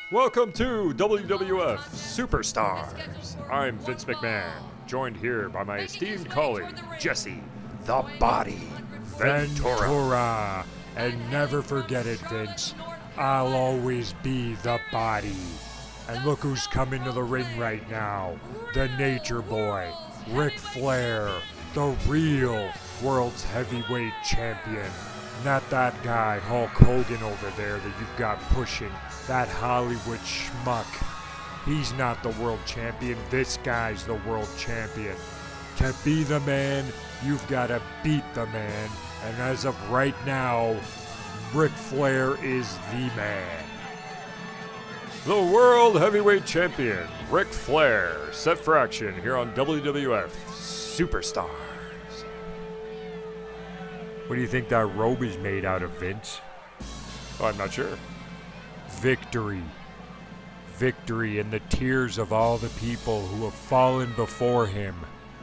Welcome to WWF Superstars. I'm Vince McMahon, joined here by my esteemed colleague, Jesse, the Body Ventura. And never forget it, Vince. I'll always be the Body. And look who's coming to the ring right now. The Nature Boy, Ric Flair, the real world's heavyweight champion. Not that guy, Hulk Hogan over there that you've got pushing. That Hollywood schmuck. He's not the world champion. This guy's the world champion. To be the man, you've got to beat the man. And as of right now, Ric Flair is the man. The World Heavyweight Champion, Ric Flair, set for action here on WWF Superstars. What do you think that robe is made out of, Vince? Oh, I'm not sure. Victory. Victory in the tears of all the people who have fallen before him,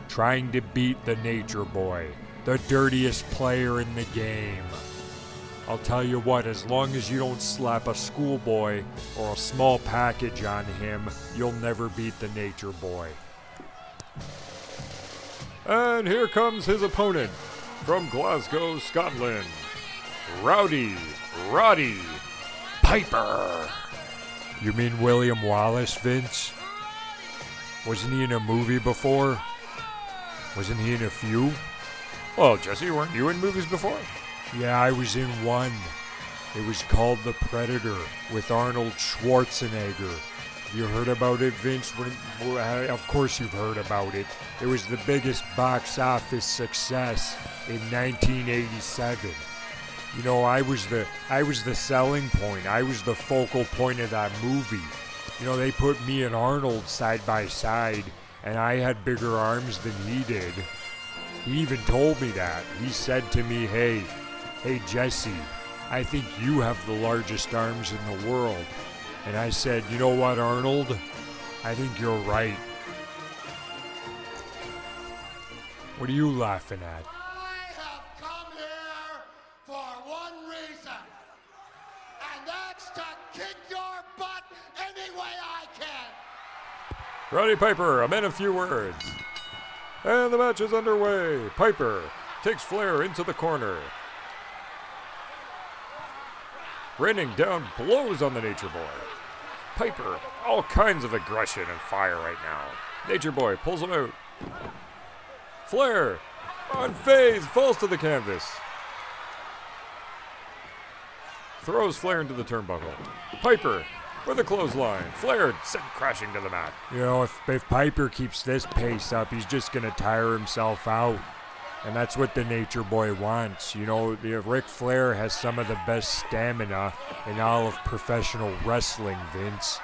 trying to beat the Nature Boy, the dirtiest player in the game. I'll tell you what, as long as you don't slap a schoolboy or a small package on him, you'll never beat the Nature Boy. And here comes his opponent from Glasgow, Scotland, Rowdy Roddy Piper. You mean William Wallace, Vince? Wasn't he in a movie before? Wasn't he in a few? Well, Jesse, weren't you in movies before? Yeah, I was in one. It was called The Predator with Arnold Schwarzenegger. You heard about it, Vince? Of course you've heard about it. It was the biggest box office success in 1987. You know, I was the selling point. I was the focal point of that movie. You know, they put me and Arnold side by side, and I had bigger arms than he did. He even told me that. He said to me, hey, Jesse, I think you have the largest arms in the world. And I said, you know what, Arnold? I think you're right. What are you laughing at? I have come here for one reason, and that's to kick your butt any way I can. Roddy Piper, a man of few words. And the match is underway. Piper takes Flair into the corner. Raining down blows on the Nature Boy. Piper, all kinds of aggression and fire right now. Nature Boy pulls him out. Flair, unfazed, falls to the canvas. Throws Flair into the turnbuckle. Piper with a clothesline. Flair sent crashing to the mat. You know, if Piper keeps this pace up, he's just going to tire himself out. And that's what the Nature Boy wants. You know, Ric Flair has some of the best stamina in all of professional wrestling, Vince.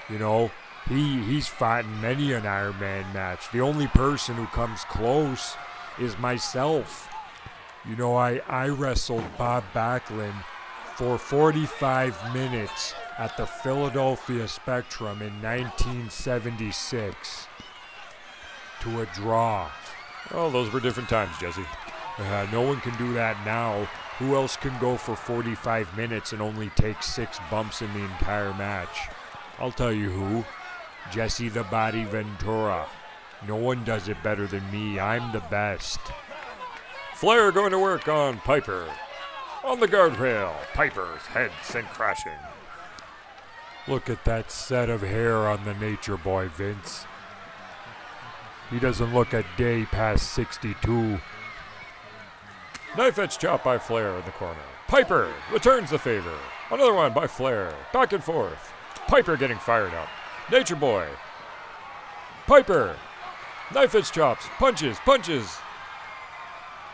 You know, he's fought in many an Iron Man match. The only person who comes close is myself. You know, I wrestled Bob Backlund for 45 minutes at the Philadelphia Spectrum in 1976 to a draw. Oh, those were different times, Jesse. No one can do that now. Who else can go for 45 minutes and only take 6 bumps in the entire match? I'll tell you who. Jesse the Body Ventura. No one does it better than me. I'm the best. Flair going to work on Piper. On the guardrail, Piper's head sent crashing. Look at that set of hair on the Nature Boy, Vince. He doesn't look a day past 62. Knife edge chop by Flair in the corner. Piper returns the favor. Another one by Flair. Back and forth. Piper getting fired up. Nature Boy. Piper. Knife edge chops. Punches.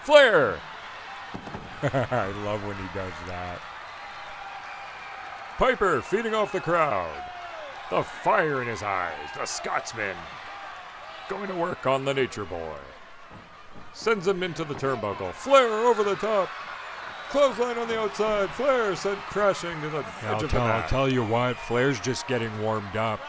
Flair. I love when he does that. Piper feeding off the crowd. The fire in his eyes. The Scotsman going to work on the Nature Boy. Sends him into the turnbuckle. Flair over the top. Clothesline on the outside. Flair sent crashing to the edge of the mat. I'll tell you what, Flair's just getting warmed up.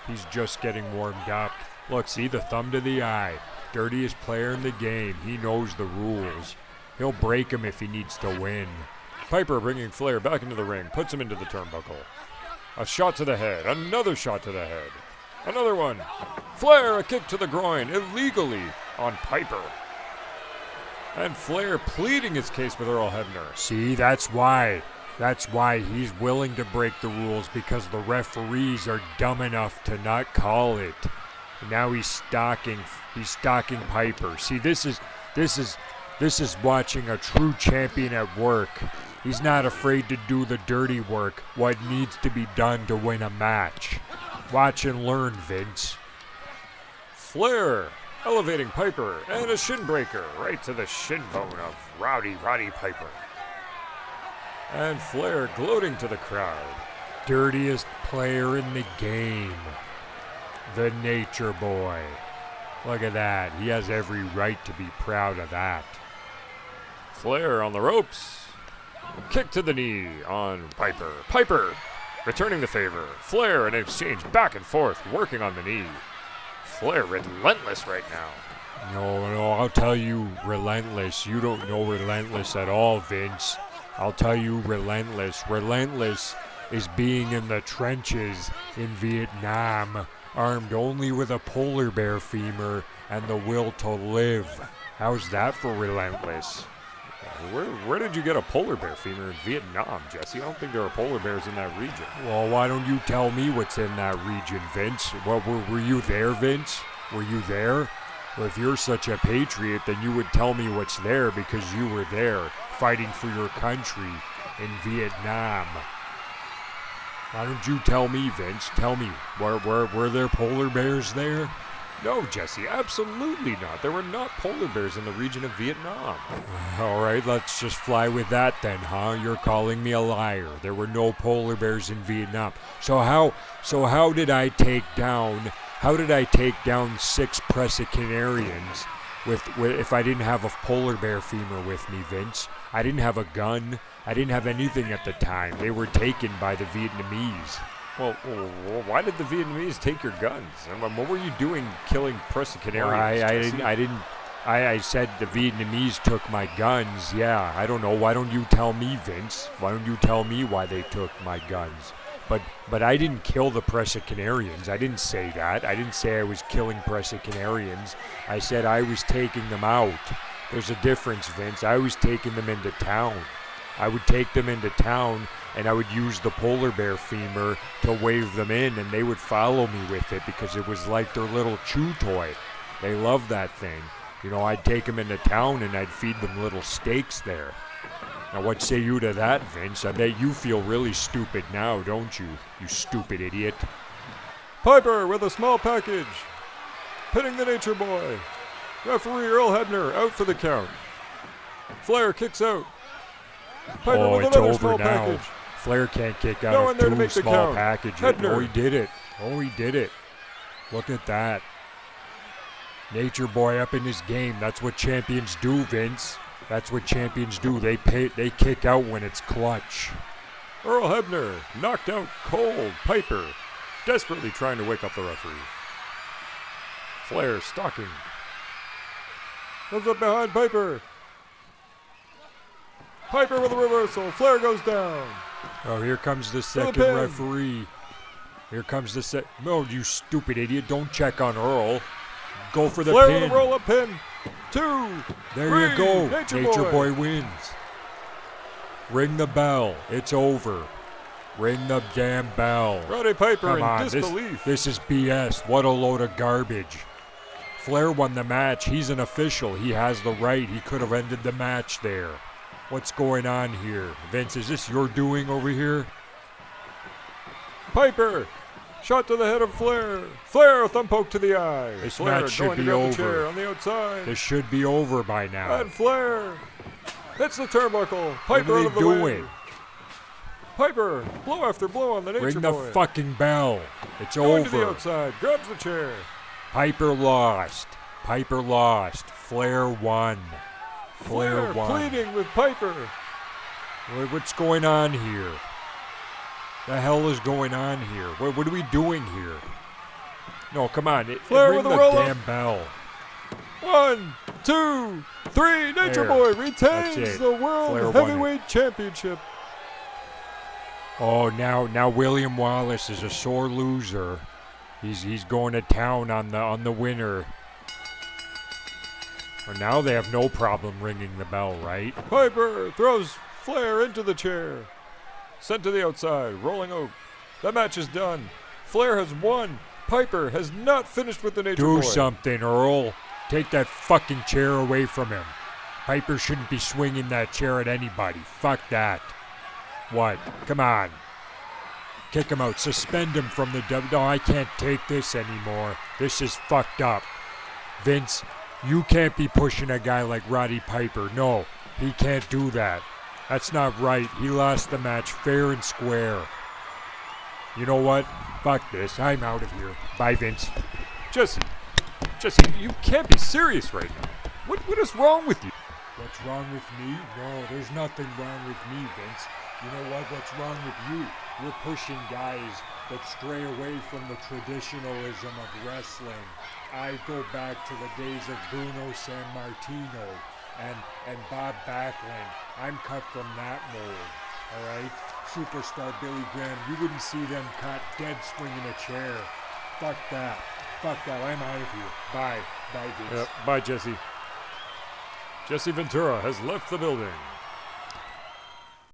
He's just getting warmed up. Look, see the thumb to the eye. Dirtiest player in the game. He knows the rules. He'll break him if he needs to win. Piper bringing Flair back into the ring. Puts him into the turnbuckle. A shot to the head. Another shot to the head. Another one. Flair, a kick to the groin, illegally on Piper. And Flair pleading his case with Earl Hebner. See, that's why. That's why he's willing to break the rules, because the referees are dumb enough to not call it. And now he's stalking Piper. See, this is watching a true champion at work. He's not afraid to do the dirty work, what needs to be done to win a match. Watch and learn, Vince. Flair elevating Piper, and a shin breaker right to the shin bone of Rowdy Roddy Piper. And Flair gloating to the crowd. Dirtiest player in the game. The Nature Boy. Look at that. He has every right to be proud of that. Flair on the ropes. Kick to the knee on Piper. Piper returning the favor. Flair in exchange back and forth, working on the knee. Flair relentless right now. No, I'll tell you relentless. You don't know relentless at all, Vince. I'll tell you relentless. Relentless is being in the trenches in Vietnam, armed only with a polar bear femur and the will to live. How's that for relentless? Where did you get a polar bear femur in Vietnam, Jesse? I don't think there are polar bears in that region. Well, why don't you tell me what's in that region, Vince? Well, were you there, Vince? Were you there? Well, if you're such a patriot, then you would tell me what's there, because you were there fighting for your country in Vietnam. Why don't you tell me, Vince? Tell me, were there polar bears there? No, Jesse, absolutely not. There were not polar bears in the region of Vietnam. All right, let's just fly with that then, huh? You're calling me a liar. There were no polar bears in Vietnam. So how did I take down 6 Presicanarians with if I didn't have a polar bear femur with me, Vince? I didn't have a gun. I didn't have anything at the time. They were taken by the Vietnamese. Well, why did the Vietnamese take your guns? And what were you doing killing Presicanarians? Well, I said the Vietnamese took my guns. Yeah, I don't know. Why don't you tell me, Vince? Why don't you tell me why they took my guns? But I didn't kill the Presicanarians. I didn't say that. I didn't say I was killing Presicanarians. I said I was taking them out. There's a difference, Vince. I was taking them into town. I would take them into town, and I would use the polar bear femur to wave them in, and they would follow me with it because it was like their little chew toy. They love that thing. You know, I'd take them into town, and I'd feed them little steaks there. Now, what say you to that, Vince? I bet you feel really stupid now, don't you? You stupid idiot. Piper with a small package. Pinning the Nature Boy. Referee Earl Hebner out for the count. Flair kicks out. Piper with it's another over small now. package. Flair can't kick No out one of there to 2 make the small count. packages. Hebner. Oh, he did it. Oh, he did it. Look at that. Nature Boy up in his game. That's what champions do, Vince. That's what champions do. They kick out when it's clutch. Earl Hebner knocked out cold. Piper desperately trying to wake up the referee. Flair stalking. Comes up behind Piper. Piper with a reversal. Flair goes down. Oh, here comes the second pin. referee. Here comes the No, you stupid idiot. Don't check on Earl. Go for the Flair pin. with a roll-up pin. 2, There 3, you go. Nature Boy wins. Ring the bell. It's over. Ring the damn bell. Roddy Piper Come in on, disbelief. this is BS. What a load of garbage. Flair won the match. He's an official. He has the right. He could have ended the match there. What's going on here? Vince, is this your doing over here? Piper. Shot to the head of Flair. Flair, a thumb poke to the eye. This Flair match should going to be grab the over. chair on the outside. This should be over by now. And Flair hits the turnbuckle. Piper What are out of they the way. doing? Piper, blow after blow on the Nature Ring the Boy. fucking bell. It's Going to the over. outside, grabs the chair. Piper lost. Piper lost. Flair won. Flair won. Pleading with Piper. What's going on here? The hell is going on here? What are we doing here? No, come on. Flair Ring with a the roll-up. damn bell. 1, 2, 3. Nature There. Boy That's retains it. the World Flair won Heavyweight Championship. Oh, now William Wallace is a sore loser. He's going to town on the winner. Well, now they have no problem ringing the bell, right? Piper throws Flair into the chair. Sent to the outside. Rolling Oak. The match is done. Flair has won. Piper has not finished with the Nature Boy. Do something, Earl. Take that fucking chair away from him. Piper shouldn't be swinging that chair at anybody. Fuck that. What? Come on. Kick him out. Suspend him from the W. No, I can't take this anymore. This is fucked up. Vince, you can't be pushing a guy like Roddy Piper. No, he can't do that. That's not right. He lost the match fair and square. You know what? Fuck this. I'm out of here. Bye, Vince. Jesse, you can't be serious right now. What is wrong with you? What's wrong with me? No, there's nothing wrong with me, Vince. You know what? What's wrong with you? You're pushing guys that stray away from the traditionalism of wrestling. I go back to the days of Bruno Sammartino and Bob Backlund. I'm cut from that mold, all right? Superstar Billy Graham, you wouldn't see them cut dead swinging a chair. Fuck that. Fuck that. I'm out of here. Bye. Bye, Vince. Bye, Jesse. Jesse Ventura has left the building.